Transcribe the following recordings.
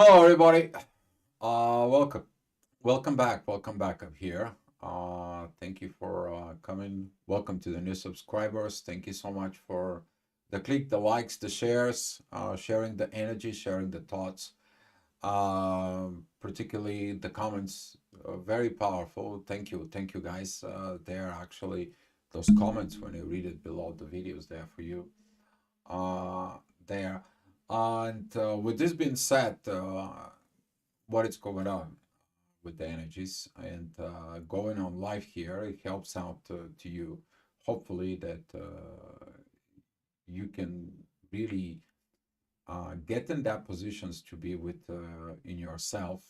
Hello, everybody. Welcome back. Welcome back up here. Thank you for coming. Welcome to the new subscribers. Thank you so much for the click, the likes, the shares, sharing the energy, sharing the thoughts, particularly the comments. Very powerful. Thank you, guys. They're actually those comments when you read it below the videos there for you. Uh, there. And with this being said, what is going on with the energies and going on live here, it helps out to you. Hopefully that you can really get in that positions to be with in yourself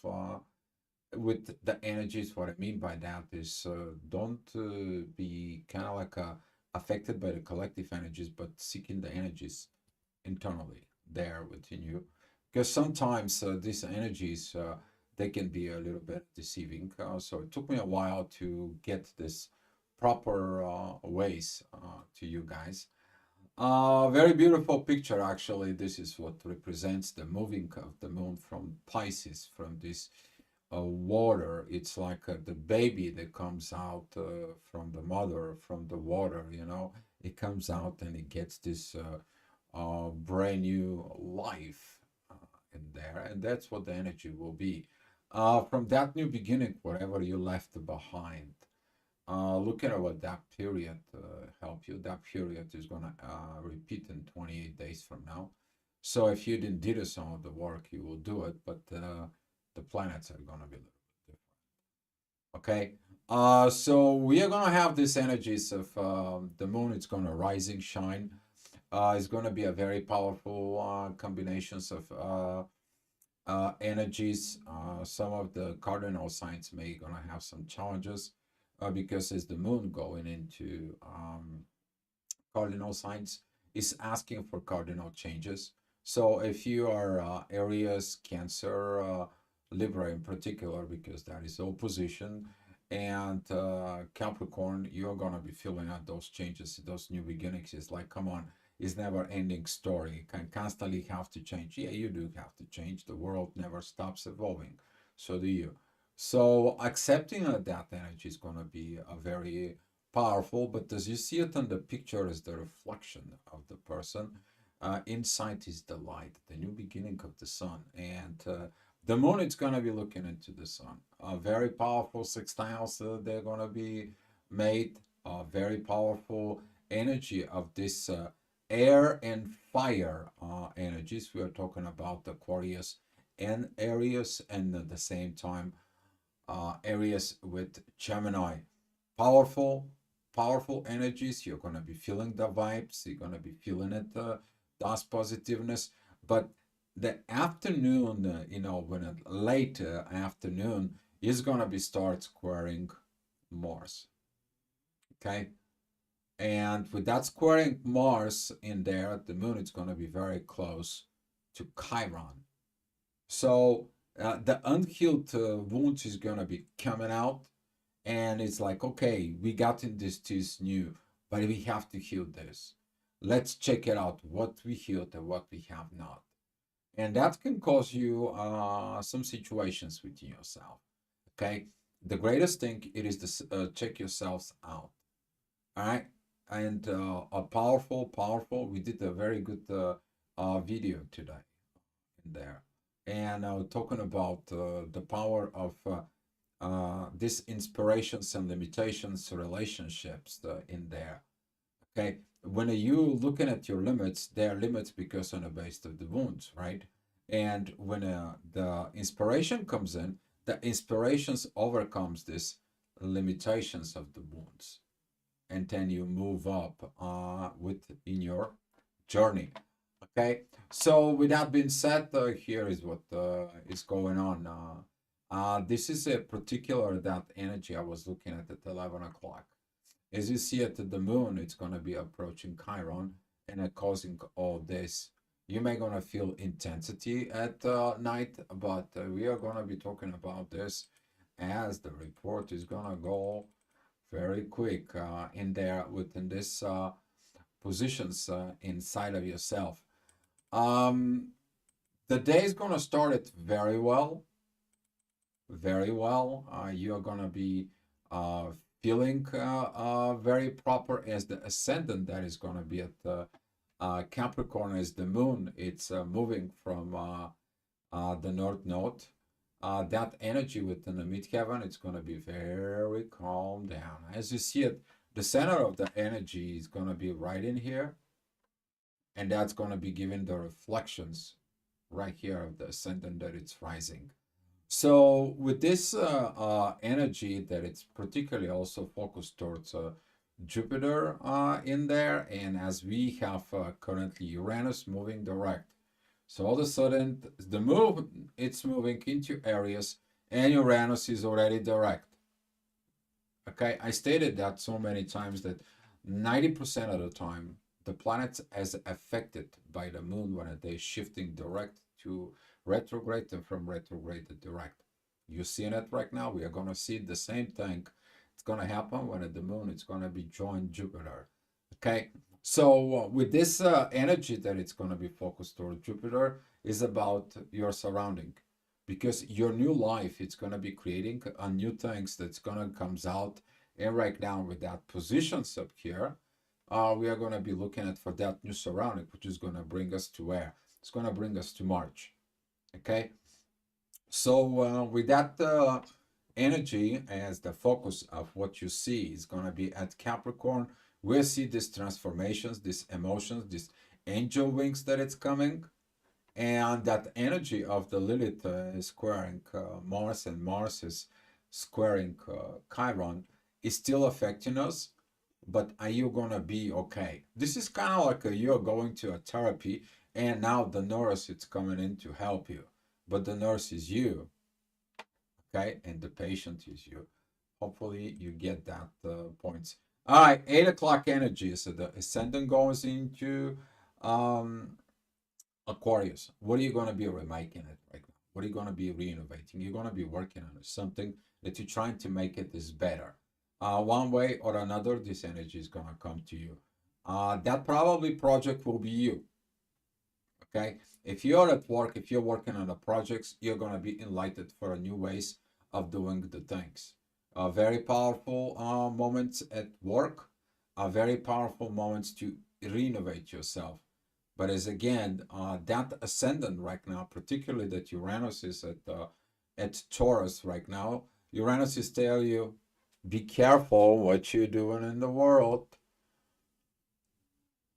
with the energies. What I mean by that is don't be kind of like affected by the collective energies, but seeking the energies internally there within you, because sometimes these energies they can be a little bit deceiving. So it took me a while to get this proper ways to you guys. Very beautiful picture, actually. This is what represents the moving of the moon from Pisces, from this water. It's like the baby that comes out from the mother, from the water, you know. It comes out and it gets this brand new life in there, and that's what the energy will be. From that new beginning, whatever you left behind, look at what that period help you. That period is going to repeat in 28 days from now. So if you didn't do some of the work, you will do it, but the planets are going to be a little bit different. Okay. So we are going to have these energies of the moon. It's going to rising shine. It's going to be a very powerful combinations of energies. Some of the cardinal signs may going to have some challenges because it's the moon going into cardinal signs is asking for cardinal changes. So if you are Aries, Cancer, Libra in particular, because that is opposition, and Capricorn, you're going to be feeling out those changes, those new beginnings. It's like, come on, it's never ending story. You can constantly have to change. Yeah, you do have to change. The world never stops evolving. So do you. So accepting that energy is going to be a very powerful, but as you see it on the picture is the reflection of the person. Inside is the light, the new beginning of the sun. And the moon is going to be looking into the sun. Very powerful sextiles they're going to be made. Very powerful energy of this air and fire energies. We are talking about Aquarius and Aries, and at the same time Aries with Gemini. Powerful, powerful energies. You're going to be feeling the vibes. You're going to be feeling it, das positiveness. But the afternoon, when a late afternoon is going to be start squaring Mars. Okay. And with that squaring Mars in there, the moon is going to be very close to Chiron. So the unhealed wounds is going to be coming out. And it's like, okay, we got in this new, but we have to heal this. Let's check it out, what we healed and what we have not. And that can cause you some situations within yourself. Okay. The greatest thing it is to check yourselves out. All right. And a powerful. We did a very good video today in there, and talking about the power of these inspirations and limitations relationships in there. Okay, when you looking at your limits, they are limits because on the base of the wounds, right? And when the inspiration comes in, the inspirations overcomes these limitations of the wounds, and then you move up with in your journey. Okay, so with that being said, here is what is going on. This is a particular that energy I was looking at 11 o'clock. As you see it at the moon, it's going to be approaching Chiron and causing all this. You may going to feel intensity at night, but we are going to be talking about this as the report is going to go very quick in there within this positions inside of yourself. Um, The day is going to start it very well, very well. You're going to be feeling very proper as the ascendant that is going to be at the Capricorn as the moon. It's moving from the North Node. That energy within the midheaven, it's going to be very calm down. As you see it, the center of the energy is going to be right in here, and that's going to be giving the reflections right here of the ascendant that it's rising. So with this energy that it's particularly also focused towards Jupiter in there, and as we have currently Uranus moving direct, so all of a sudden the move, it's moving into Aries, and Uranus is already direct. Okay, I stated that so many times that 90% of the time the planets as affected by the moon when they're shifting direct to retrograde and from retrograde to direct. You're seeing it right now. We are going to see the same thing. It's going to happen when at the moon it's going to be joined Jupiter. Okay, so with this energy that it's going to be focused toward Jupiter is about your surrounding, because your new life, it's going to be creating a new things that's going to comes out. And right now with that positions up here, we are going to be looking at for that new surrounding, which is going to bring us to where? It's going to bring us to March. Okay, so with that energy as the focus of what you see is going to be at Capricorn, we'll see these transformations, these emotions, these angel wings that it's coming. And that energy of the Lilith squaring Mars, and Mars is squaring Chiron, is still affecting us. But are you going to be okay? This is kind of like you're going to a therapy, and now the nurse is coming in to help you. But the nurse is you, okay? And the patient is you. Hopefully you get that points. All right, 8 o'clock energy. So the ascendant goes into Aquarius. What are you going to be remaking it right now? What are you going to be renovating? You're going to be working on something that you're trying to make it is better. One way or another, this energy is going to come to you. That probably project will be you. Okay, if you're at work, if you're working on the projects, you're going to be enlightened for a new ways of doing the things. Very powerful moments at work, very powerful moments to renovate yourself. But as again, that ascendant right now, particularly that Uranus is at Taurus right now, Uranus is telling you, be careful what you're doing in the world.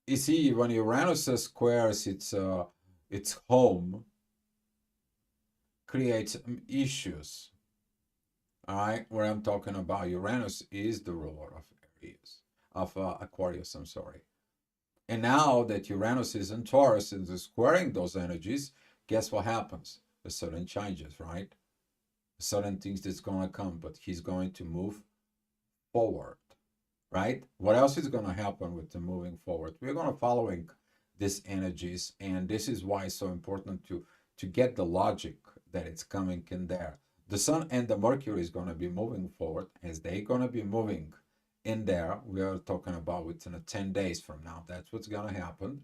You see, when Uranus squares its home, creates issues. All right, where I'm talking about, Uranus is the ruler of Aries, of Aquarius. I'm sorry. And now that Uranus is in Taurus and is squaring those energies, guess what happens? A certain changes, right? Certain things that's going to come, but he's going to move forward, right? What else is going to happen with the moving forward? We're going to following these energies, and this is why it's so important to get the logic that it's coming in there. The Sun and the Mercury is going to be moving forward as they're going to be moving in there. We are talking about within 10 days from now. That's what's going to happen.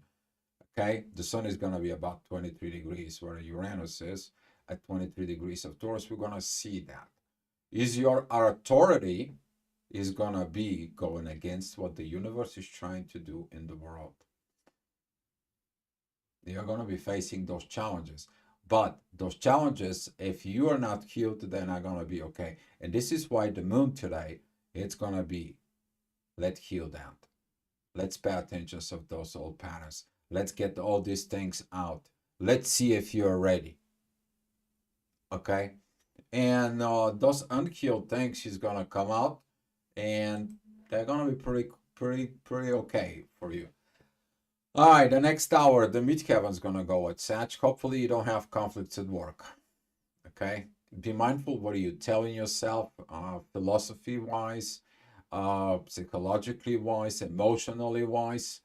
Okay, the Sun is going to be about 23 degrees where Uranus is at 23 degrees of Taurus. We're going to see that. Is your authority is going to be going against what the universe is trying to do in the world. You're going to be facing those challenges. But those challenges, if you are not healed, then are going to be okay. And this is why the moon today, it's going to be, let's heal that. Let's pay attention of those old patterns. Let's get all these things out. Let's see if you're ready. Okay? And those unhealed things is going to come out, and they're going to be pretty okay for you. All right, the next hour, the midheaven's going to go at Sag. Hopefully you don't have conflicts at work. Okay? Be mindful what are you telling yourself, philosophy-wise, psychologically wise, emotionally wise,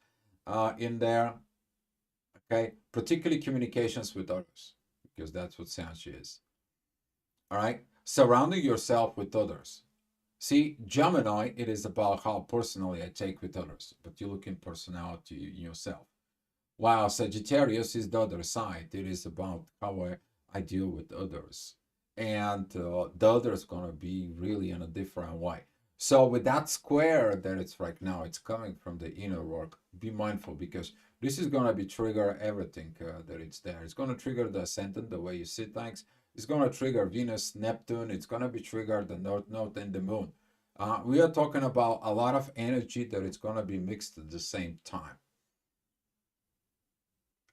in there. Okay? Particularly communications with others, because that's what Sag is. All right? Surrounding yourself with others. See, Gemini, it is about how personally I take with others, but you look in personality in yourself. while Sagittarius is the other side. It is about how I deal with others. And the other is going to be really in a different way. So with that square that it's right now, it's coming from the inner work. Be mindful because this is going to be trigger everything that it's there. It's going to trigger the ascendant, the way you see things. It's going to trigger Venus, Neptune. It's going to be triggered the North Node and the Moon. We are talking about a lot of energy that it's going to be mixed at the same time.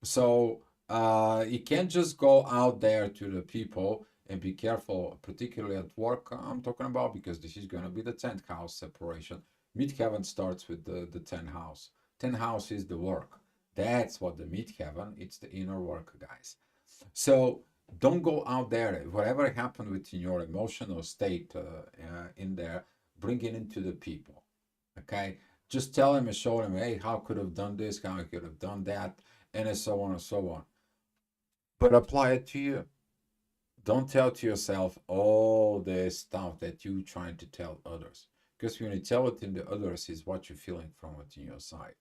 So you can't just go out there to the people and be careful, particularly at work. I'm talking about because this is going to be the 10th house separation. Midheaven starts with the 10th house. 10th house is the work. That's what the midheaven. It's the inner work, guys. So don't go out there. Whatever happened within your emotional state in there, bring it into the people. Okay, just tell them and show them, hey, how could have done this, how I could have done that, and so on and so on. But apply it to you. Don't tell to yourself all this stuff that you trying to tell others. Because when you tell it in the others is what you're feeling from within your side.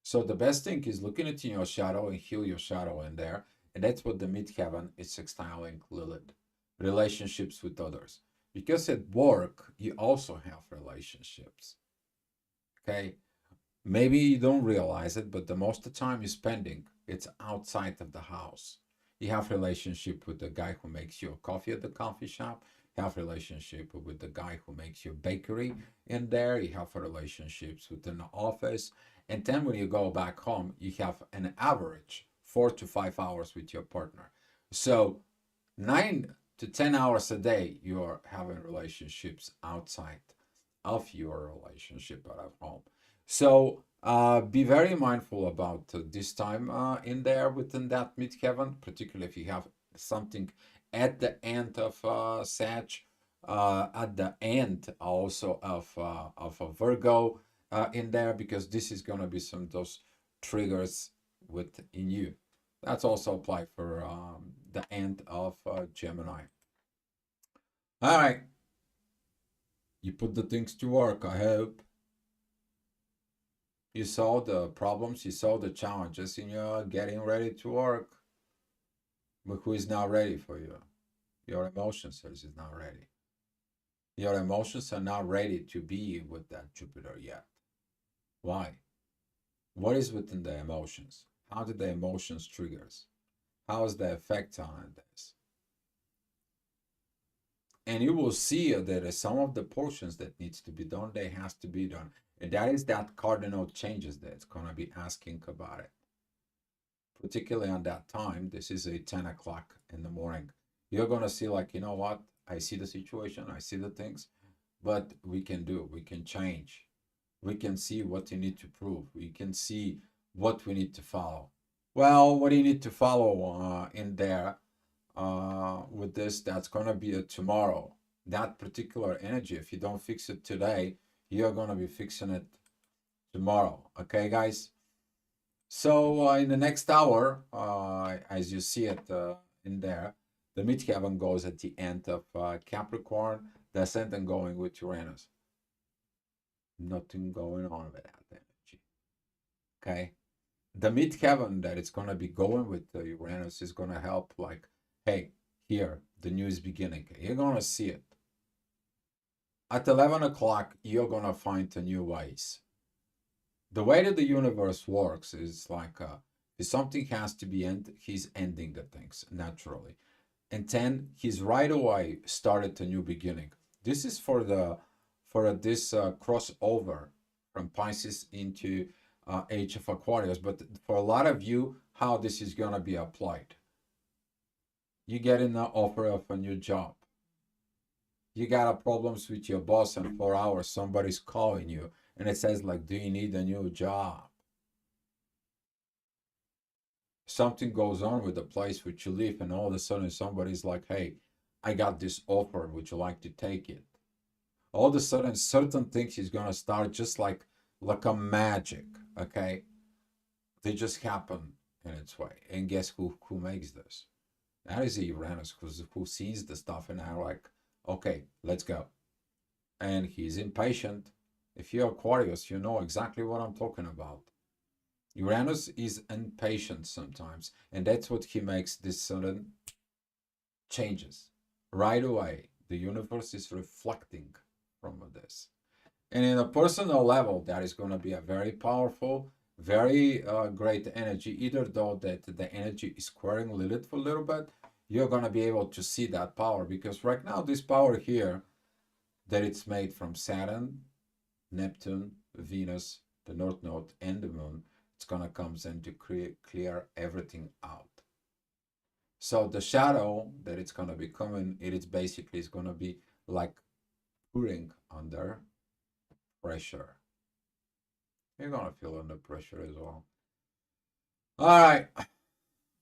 So the best thing is looking into your shadow and heal your shadow in there. And that's what the midheaven is sextiling Lilith. Relationships with others. Because at work, you also have relationships. Okay? Maybe you don't realize it, but the most of the time you're spending, it's outside of the house. You have relationship with the guy who makes you a coffee at the coffee shop. You have relationship with the guy who makes you a bakery in there. You have relationships within the office. And then when you go back home, you have an average 4 to 5 hours with your partner. So 9 to 10 hours a day, you're having relationships outside of your relationship at home. So be very mindful about this time in there within that midheaven, particularly if you have something at the end of Sag, at the end also of a Virgo in there, because this is going to be some of those triggers within you. That's also apply for the end of Gemini. All right, you put the things to work, I hope. You saw the problems, you saw the challenges, and you're getting ready to work. But who is not ready for you? Your emotions is not ready. Your emotions are not ready to be with that Jupiter yet. Why? What is within the emotions? How did the emotions triggers? How is the effect on this? And you will see that some of the portions that needs to be done, they has to be done. And that is that cardinal changes that's going to be asking about it. Particularly on that time, this is a 10 o'clock in the morning. You're going to see like, you know what? I see the situation, I see the things, but we can change. We can see what you need to prove. We can see what we need to follow. Well, what do you need to follow in there with this? That's going to be a tomorrow. That particular energy, if you don't fix it today, you're going to be fixing it tomorrow. Okay, guys? So in the next hour, as you see it in there, the midheaven goes at the end of Capricorn, the ascendant going with Uranus. Nothing going on with that energy. Okay? The midheaven that it's going to be going with Uranus is going to help, like, hey, here, the new is beginning. You're going to see it. At 11 o'clock, you're going to find the new ways. The way that the universe works is like if something has to be end, he's ending the things naturally, and then he's right away started a new beginning. This is for this crossover from Pisces into Age of Aquarius. But for a lot of you, how this is gonna be applied? You get an offer of a new job. You got a problems with your boss, and 4 hours somebody's calling you and it says like, do you need a new job? Something goes on with the place which you live, and all of a sudden somebody's like, hey, I got this offer, would you like to take it? All of a sudden certain things is going to start just like a magic. Okay, they just happen in its way. And guess who makes this? That is Uranus, who sees the stuff and are like, okay, let's go. And he's impatient. If you're Aquarius, you know exactly what I'm talking about. Uranus is impatient sometimes, and that's what he makes this sudden changes. Right away, the universe is reflecting from this. And in a personal level, that is going to be a very powerful, very great energy. Either though that the energy is squaring Lilith for a little bit, you're going to be able to see that power, because right now this power here that it's made from Saturn, Neptune, Venus, the North Node, and the Moon, it's going to come in to clear everything out. So the shadow that it's going to be coming, it is basically is going to be like pouring under pressure. You're going to feel under pressure as well. All right,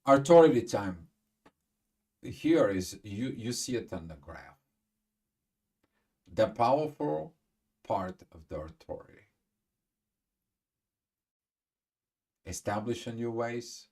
authority time. Here is, you see it on the graph. The powerful part of the authority. Establishing new ways,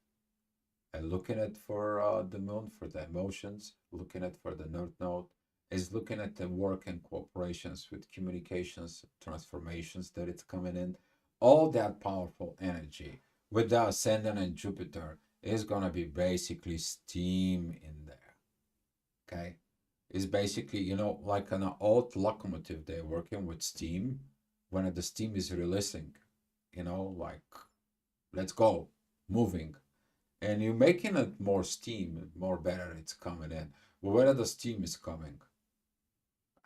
and looking at for the moon, for the emotions, looking at for the North Node, is looking at the work and cooperations with communications, transformations that it's coming in. All that powerful energy with the ascendant and Jupiter is going to be basically steam in there. Okay? It's basically, like an old locomotive, they're working with steam. When the steam is releasing, like, let's go, moving. And you're making it more steam, more better it's coming in. Well, where the steam is coming?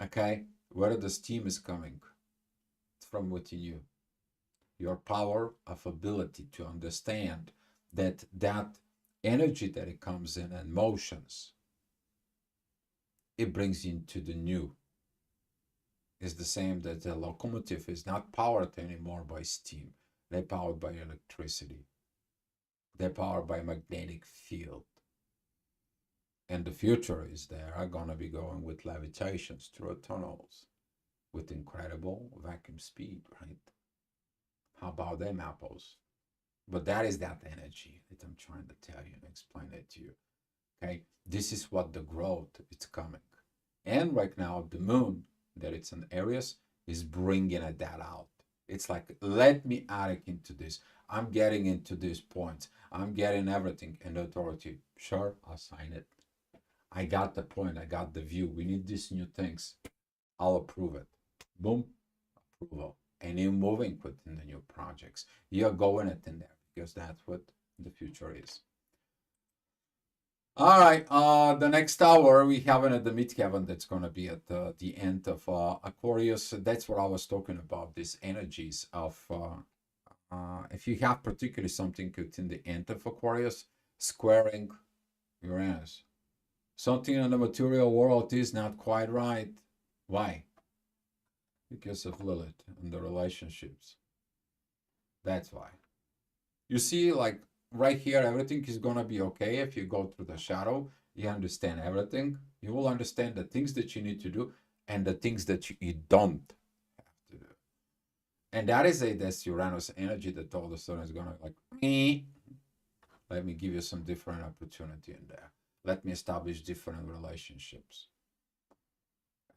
Okay? Where the steam is coming? It's from within you. Your power of ability to understand that energy that it comes in and motions, it brings you into the new. It's the same that the locomotive is not powered anymore by steam. They're powered by electricity. They're powered by magnetic field. And the future is they are going to be going with levitations through tunnels with incredible vacuum speed, right? How about them apples? But that is that energy that I'm trying to tell you and explain it to you. Okay, this is what the growth it's coming. And right now the moon that it's in Aries is bringing that out. It's like, let me add into this. I'm getting into this point. I'm getting everything in authority. Sure, I'll sign it. I got the point. I got the view. We need these new things. I'll approve it. Boom, approval. And you're moving within the new projects. You're going it in there because that's what the future is. All right, the next hour we have it at the midheaven that's going to be at the end of Aquarius. That's what I was talking about, these energies of, if you have particularly something within the end of Aquarius, squaring Uranus. Something in the material world is not quite right. Why? Because of Lilith and the relationships. That's why. You see, like, right here, everything is going to be okay. If you go through the shadow, you understand everything. You will understand the things that you need to do and the things that you don't have to do. And that is this Uranus energy that all of a sudden is going to like, let me give you some different opportunity in there. Let me establish different relationships.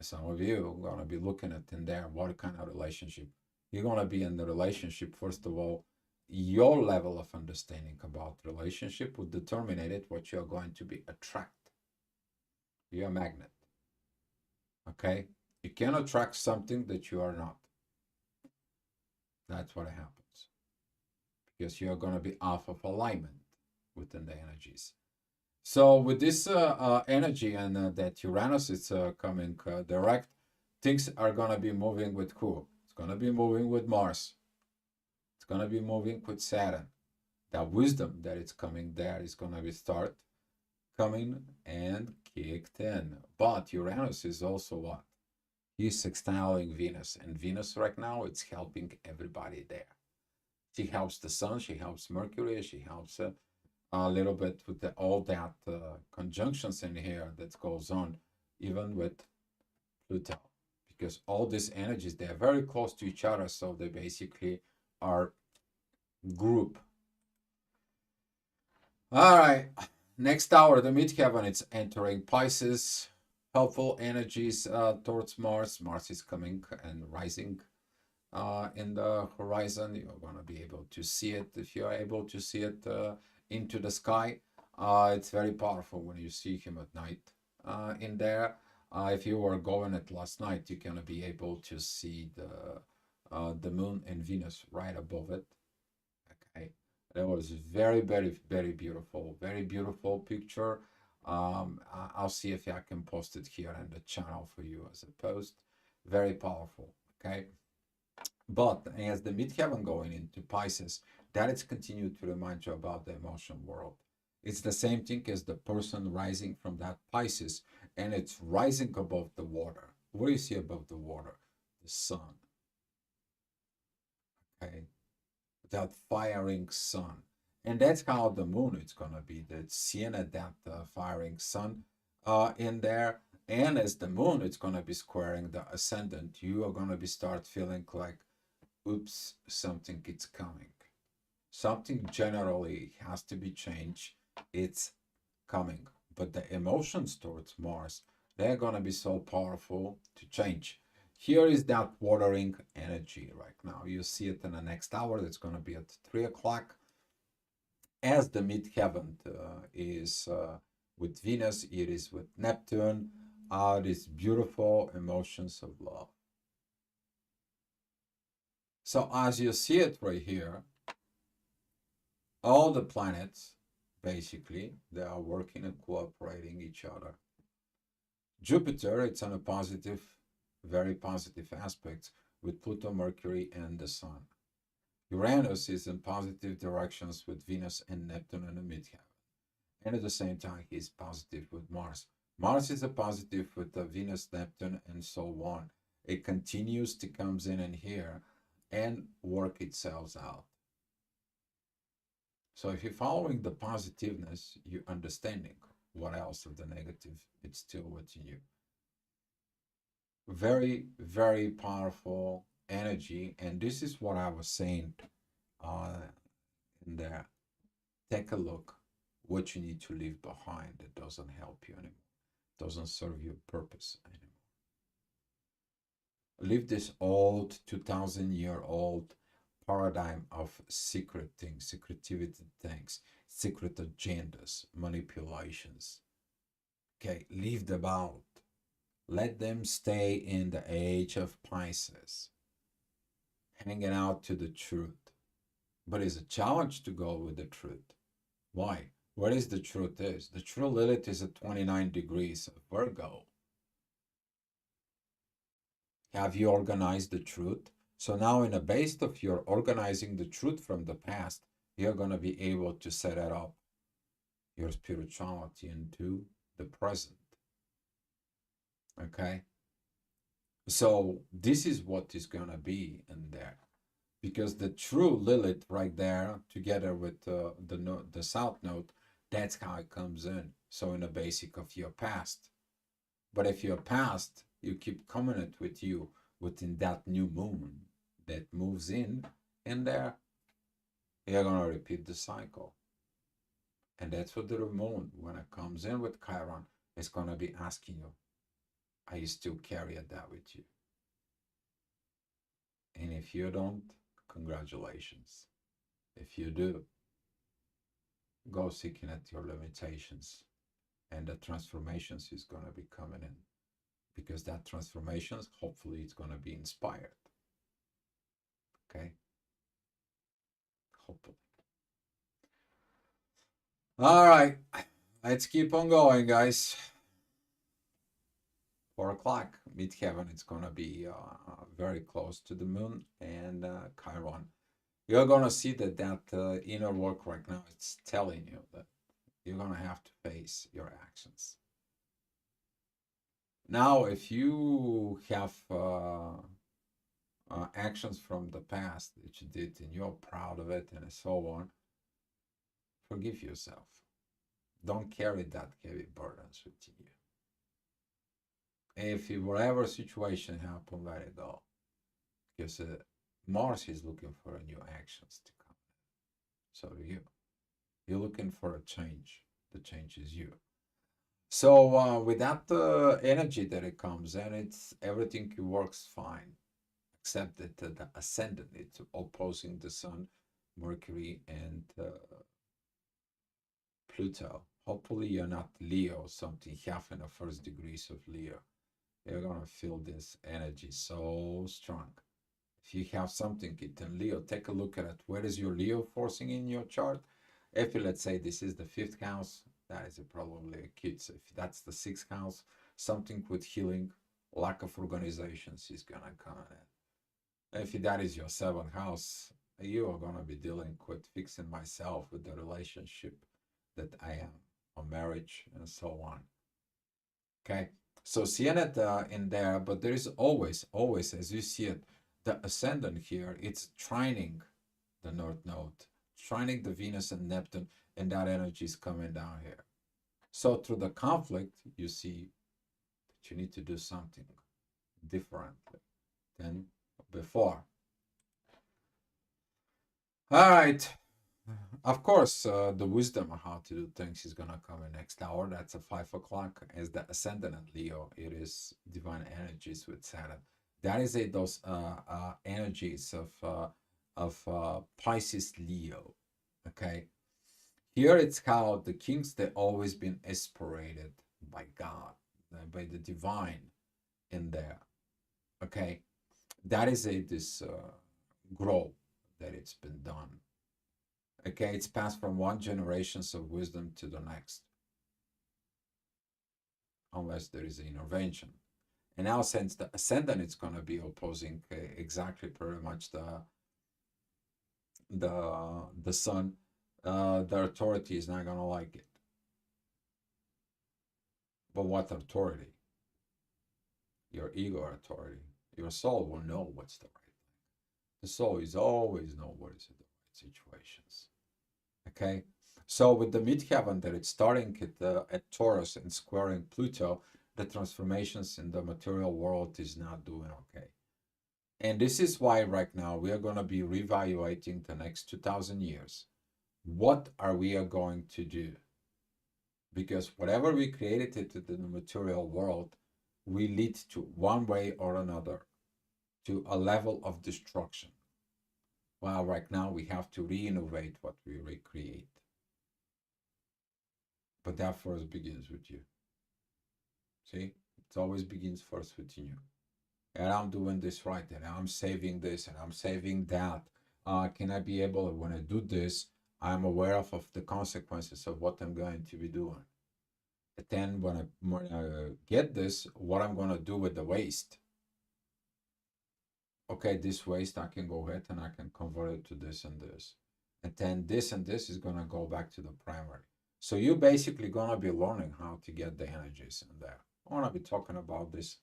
Some of you are going to be looking at in there, what kind of relationship. You're going to be in the relationship, first of all, your level of understanding about relationship will determine it what you're going to be attract. You're a magnet. Okay? You can attract something that you are not. That's what happens. Because you're going to be off of alignment within the energies. So with this energy and that Uranus is coming direct, things are going to be moving with who? It's going to be moving with Mars. It's going to be moving with Saturn. That wisdom that it's coming there is going to be start coming and kicked in. But Uranus is also what? He's sextiling Venus. And Venus right now, it's helping everybody there. She helps the Sun. She helps Mercury. She helps a little bit with all that conjunctions in here that goes on, even with Pluto. Because all these energies, they're very close to each other. So they basically are group. All right, next hour, the midheaven, it's entering Pisces. Helpful energies towards Mars. Mars is coming and rising. in the horizon. You're going to be able to see it. If you're able to see it into the sky, it's very powerful when you see him at night in there. If you were going it last night, you're going to be able to see the moon and Venus right above it. Okay, that was very, very, very beautiful picture. I'll see if I can post it here in the channel for you as a post. Very powerful. Okay. But as the midheaven going into Pisces, that is continued to remind you about the emotion world. It's the same thing as the person rising from that Pisces, and it's rising above the water. What do you see above the water? The sun. Okay, that firing sun, and that's how the moon is gonna be. That seeing at that firing sun in there, and as the moon, it's gonna be squaring the ascendant. You are gonna be start feeling like, oops, something is coming. Something generally has to be changed. It's coming. But the emotions towards Mars, they're going to be so powerful to change. Here is that watering energy right now. You see it in the next hour. That's going to be at 3 o'clock. As the midheaven is with Venus, it is with Neptune. These beautiful emotions of love. So as you see it right here, all the planets, basically, they are working and cooperating each other. Jupiter, it's on a positive, very positive aspect with Pluto, Mercury, and the Sun. Uranus is in positive directions with Venus and Neptune in the midheaven. And at the same time, he's positive with Mars. Mars is a positive with the Venus, Neptune, and so on. It continues to comes in and here and work itself out. So if you're following the positiveness, you're understanding what else of the negative it's still within you. Very, very powerful energy. And this is what I was saying in there. Take a look what you need to leave behind that doesn't help you anymore, doesn't serve your purpose anymore. Leave this old 2000-year-old paradigm of secret things, secretivity things, secret agendas, manipulations. Okay, leave them out. Let them stay in the age of Pisces, hanging out to the truth. But it's a challenge to go with the truth. Why? What is the truth is? The true Lilith is at 29 degrees of Virgo. Have you organized the truth? So now in the base of your organizing the truth from the past, you're going to be able to set it up, your spirituality into the present. Okay? So this is what is going to be in there. Because the true Lilith right there, together with the South Node, that's how it comes in. So in the basic of your past. But if your past, you keep coming it with you within that new moon that moves in there, you're going to repeat the cycle. And that's what the moon, when it comes in with Chiron, is going to be asking you, are you still carrying that with you? And if you don't, congratulations. If you do, go seeking at your limitations. And the transformations is going to be coming in. Because that transformations, hopefully, it's going to be inspired. Okay? Hopefully. All right. Let's keep on going, guys. 4 o'clock, midheaven, it's going to be very close to the moon and Chiron. You're going to see that inner work right now, it's telling you that you're going to have to face your actions. Now, if you have actions from the past that you did and you're proud of it and so on, forgive yourself. Don't carry that heavy burdens with you. If whatever situation happened, let it go. Because Mars is looking for new actions to come. So do you. You're looking for a change. The change is you. So with that energy that it comes in, it's everything works fine. except that the ascendant is opposing the Sun, Mercury, and Pluto. Hopefully, you're not Leo, something half in the first degrees of Leo. You're gonna feel this energy so strong. If you have something in Leo, take a look at it. Where is your Leo forcing in your chart? If let's say this is the fifth house, that is probably a kid. If that's the sixth house, something with healing, lack of organizations is gonna come in. If that is your seventh house, you are gonna be dealing with fixing myself with the relationship that I am, a marriage, and so on. Okay, so seeing it in there, but there is always, as you see it, the ascendant here, it's trining the North Node, trining the Venus and Neptune, and that energy is coming down here. So through the conflict, you see that you need to do something differently than before. All right. Of course, the wisdom of how to do things is gonna come in next hour. That's at 5 o'clock. As the ascendant in Leo, it is divine energies with Saturn. That is those energies of Pisces Leo. Okay, here it's how the kings they always been inspired by God, by the divine in there. Okay, that is this growth that it's been done. Okay, it's passed from one generations of wisdom to the next, unless there is an intervention. And now, since the ascendant is going to be opposing exactly pretty much the sun, the authority is not going to like it. But what authority? Your ego authority. Your soul will know what's the right thing. The soul is always know what is the right situations. Okay, so with the midheaven that it's starting at Taurus and squaring Pluto, the transformations in the material world is not doing okay. And this is why right now we are going to be reevaluating the next 2000 years. What are we going to do? Because whatever we created it in the material world, we lead to one way or another to a level of destruction. Well, right now we have to re-innovate what we recreate. But that first begins with you. See, it always begins first with you. And I'm doing this right, and I'm saving this, and I'm saving that. Can I be able, when I do this, I'm aware of the consequences of what I'm going to be doing. And then when I get this, what I'm going to do with the waste. Okay, this waste, I can go ahead and I can convert it to this and this. And then this and this is going to go back to the primary. So you're basically going to be learning how to get the energies in there. I want to be talking about this,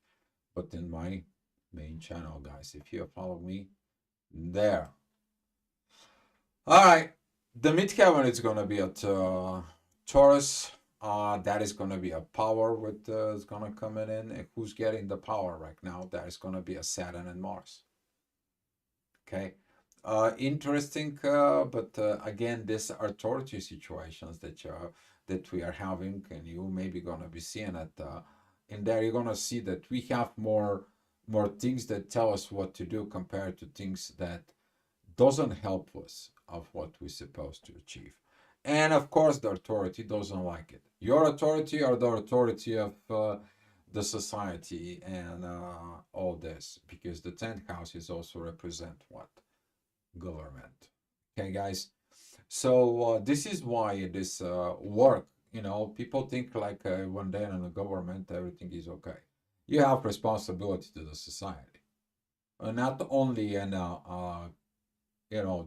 but in my main channel, guys. If you follow me there. All right. The midheaven is going to be at Taurus. That is going to be a power with is going to come in. And who's getting the power right now? That is going to be a Saturn and Mars. Okay. Interesting, but again, these are authority situations that we are having, and you may be gonna be seeing it. In there, you're gonna see that we have more things that tell us what to do compared to things that doesn't help us of what we're supposed to achieve. And of course, the authority doesn't like it. Your authority or the authority of the society and all this, because the 10th house is also represent what? Government. Okay, guys. So this is why this work, people think like when they're in the government, everything is okay. You have responsibility to the society. Not only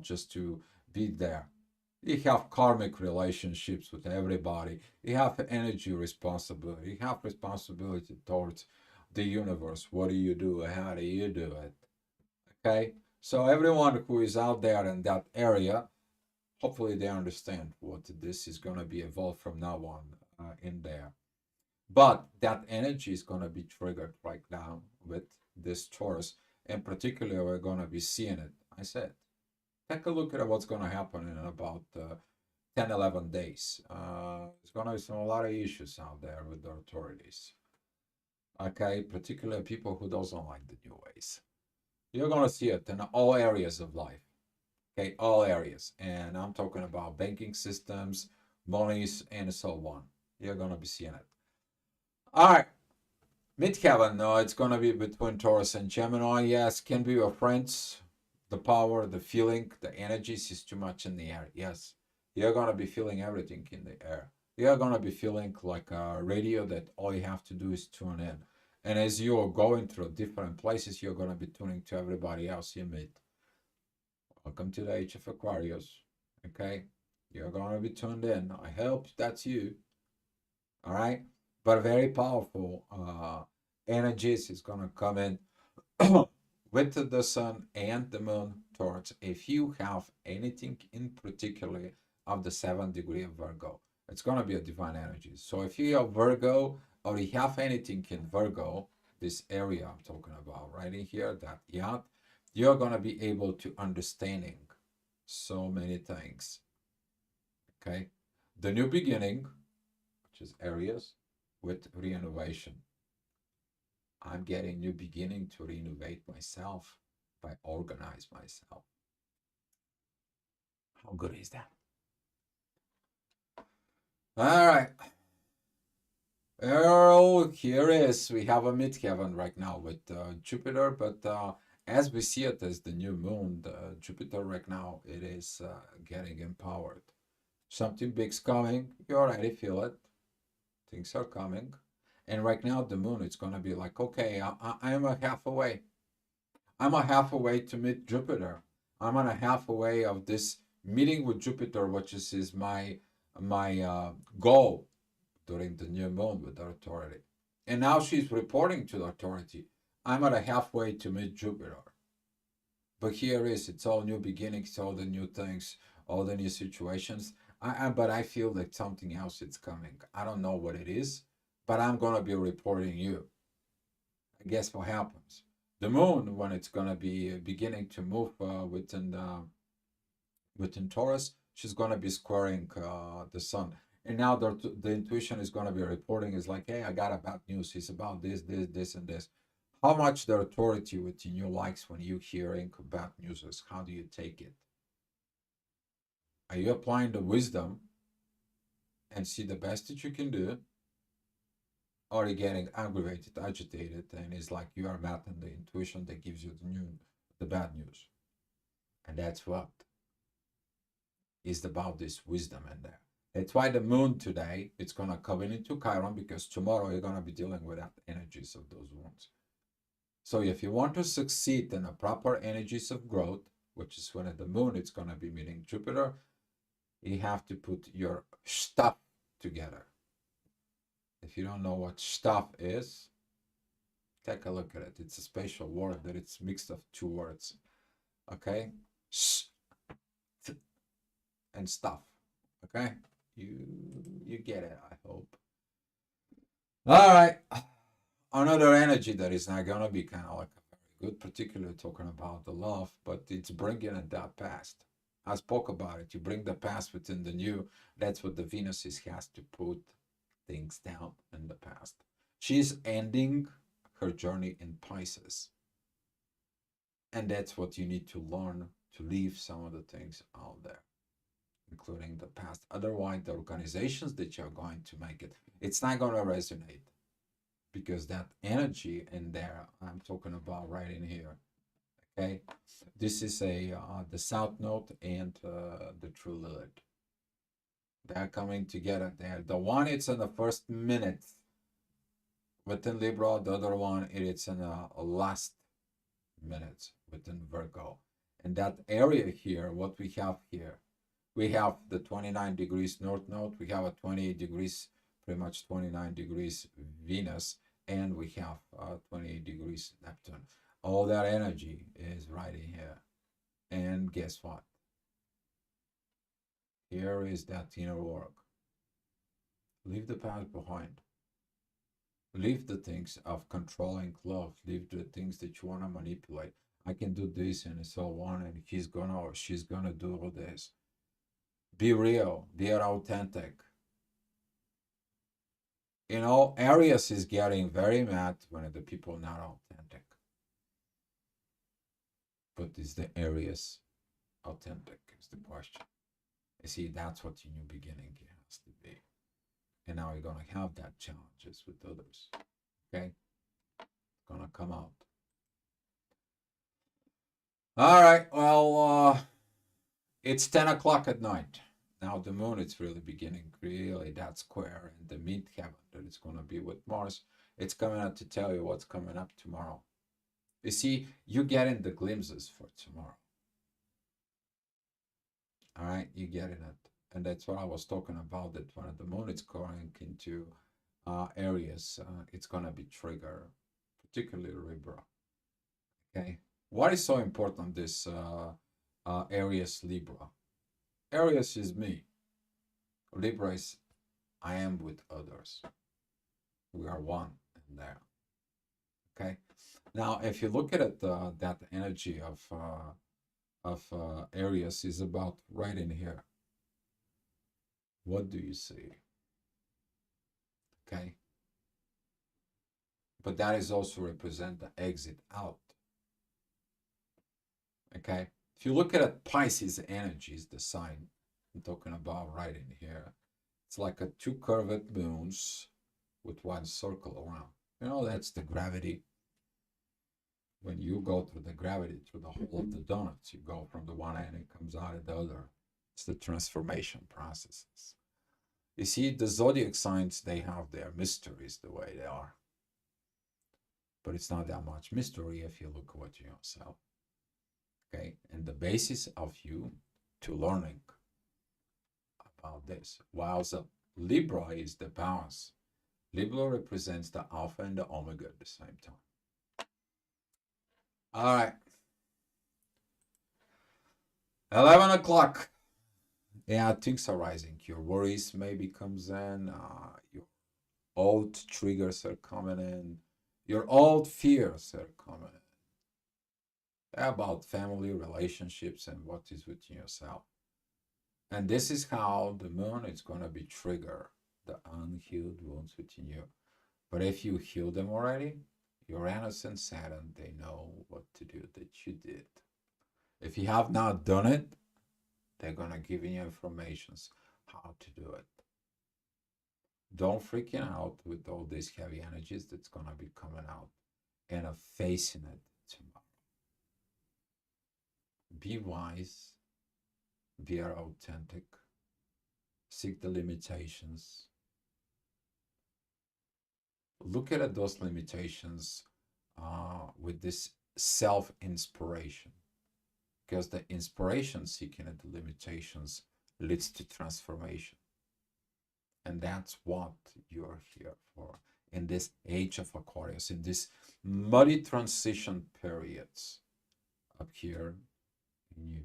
just to be there. You have karmic relationships with everybody. You have energy responsibility. You have responsibility towards the universe. What do you do? How do you do it? Okay? So everyone who is out there in that area, hopefully they understand what this is going to be evolved from now on in there. But that energy is going to be triggered right now with this Taurus. And particularly, we're going to be seeing it. I said, take a look at what's going to happen in about 10, 11 days. There's going to be a lot of issues out there with the authorities. Okay, particularly people who doesn't like the new ways. You're going to see it in all areas of life. Okay, all areas. And I'm talking about banking systems, monies, and so on. You're going to be seeing it. All right. Midheaven, no, it's going to be between Taurus and Gemini. Yes, can be your friends. The power, the feeling, the energies is too much in the air. Yes, you're going to be feeling everything in the air. You're going to be feeling like a radio that all you have to do is tune in. And as you're going through different places, you're going to be tuning to everybody else you meet. Welcome to the Age of Aquarius. Okay, you're going to be tuned in. I hope that's you. All right, but very powerful energies is going to come in with the sun and the moon towards. If you have anything in particular of the 7th degree of Virgo, it's going to be a divine energy. So if you have Virgo or you have anything in Virgo, this area I'm talking about right in here, that yacht, you're going to be able to understanding so many things. Okay, the new beginning, which is Aries, with renovation. I'm getting new beginning to renovate myself by organize myself. How good is that? All right. Oh, here is we have a midheaven right now with Jupiter, but as we see it as the new moon, Jupiter right now it is getting empowered. Something big's coming. You already feel it. Things are coming, and right now the moon it's gonna be like, okay, I'm a half away. I'm a half away to meet Jupiter. I'm on a half away of this meeting with Jupiter, which is my goal during the new moon with the authority. And now she's reporting to the authority. I'm at a halfway to meet Jupiter. But here is it's all new beginnings, all the new things, all the new situations. But I feel that something else is coming. I don't know what it is, but I'm gonna be reporting you. And guess what happens? The moon, when it's gonna be beginning to move within Taurus, she's gonna be squaring the sun. And now the intuition is gonna be reporting is like, hey, I got a bad news. It's about this, and this. How much the authority within you likes when you hearing bad news is? How do you take it? Are you applying the wisdom and see the best that you can do? Or are you getting aggravated, agitated, and it's like you are mad and the intuition that gives you the bad news? And that's what is about this wisdom in there. That's why the moon today, it's going to come into Chiron because tomorrow you're going to be dealing with that energies of those wounds. So if you want to succeed in the proper energies of growth, which is when at the moon it's going to be meeting Jupiter, you have to put your stuff together. If you don't know what stuff is, take a look at it. It's a special word that it's mixed of two words. Okay? And stuff. Okay? You get it, I hope. All right. Another energy that is not gonna be kind of like a very good, particularly talking about the love, but it's bringing in that past. I spoke about it. You bring the past within the new. That's what the Venus is, has to put things down in the past. She's ending her journey in Pisces. And that's what you need to learn to leave some of the things out there, including the past. Otherwise, the organizations that you're going to make it, it's not going to resonate because that energy in there, I'm talking about right in here. Okay, this is the South Node and the True Lilith. They're coming together there. The one it's in the first minute within Libra, the other one it's in the last minutes within Virgo. And that area here, what we have here, we have the 29 degrees North Node, we have a 28 degrees, pretty much 29 degrees Venus, and we have 28 degrees Neptune. All that energy is right in here. And guess what? Here is that inner work. Leave the past behind. Leave the things of controlling love. Leave the things that you want to manipulate. I can do this and so on, and he's gonna or she's gonna do all this. Be real. Be authentic. You know, Aries is getting very mad when the people are not authentic. But is the Aries authentic is the question. You see, that's what your new beginning has to be. And now you're going to have that challenges with others. Okay? It's going to come out. All right. Well, it's 10 o'clock at night. Now the moon is really beginning, really that square in the mid-heaven that it's going to be with Mars. It's coming out to tell you what's coming up tomorrow. You see, you're getting the glimpses for tomorrow. All right, you're getting it. And that's what I was talking about, that when the moon is going into areas, it's going to be trigger, particularly Libra. Okay. What is so important, this Aries Libra? Aries is me. Libra is I am with others. We are one in there. Okay. Now, if you look at it, that energy of Aries is about right in here. What do you see? Okay. But that is also represent the exit out. Okay. If you look at it, Pisces energy is the sign I'm talking about right in here. It's like a two curved moons with one circle around. You know, that's the gravity. When you go through the gravity, through the whole of the donuts, you go from the one end, it comes out of the other. It's the transformation processes. You see, the zodiac signs, they have their mysteries the way they are. But it's not that much mystery if you look at yourself. Okay, and the basis of you to learning about this. While the Libra is the balance, Libra represents the Alpha and the Omega at the same time. All right. 11 o'clock. Yeah, things are rising. Your worries maybe comes in. Your old triggers are coming in. Your old fears are coming in. About family relationships and what is within yourself. And this is how the moon is going to be trigger the unhealed wounds within you. But if you heal them already, Uranus and Saturn, they know what to do that you did. If you have not done it, they're going to give you information how to do it. Don't freak out with all these heavy energies that's going to be coming out and facing it tomorrow. Be wise, be authentic, seek the limitations. Look at those limitations with this self-inspiration, because the inspiration seeking at the limitations leads to transformation. And that's what you're here for in this age of Aquarius, in this muddy transition periods up here in you.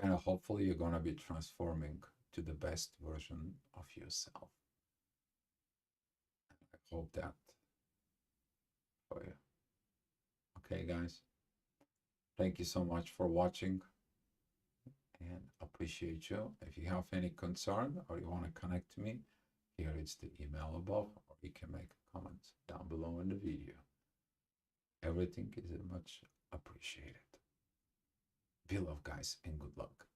And hopefully you're going to be transforming to the best version of yourself. I hope that for you. Okay, guys. Thank you so much for watching and appreciate you. If you have any concern or you want to connect to me, here is the email above, or you can make a comment down below in the video. Everything is much appreciated. Be love, guys, and good luck.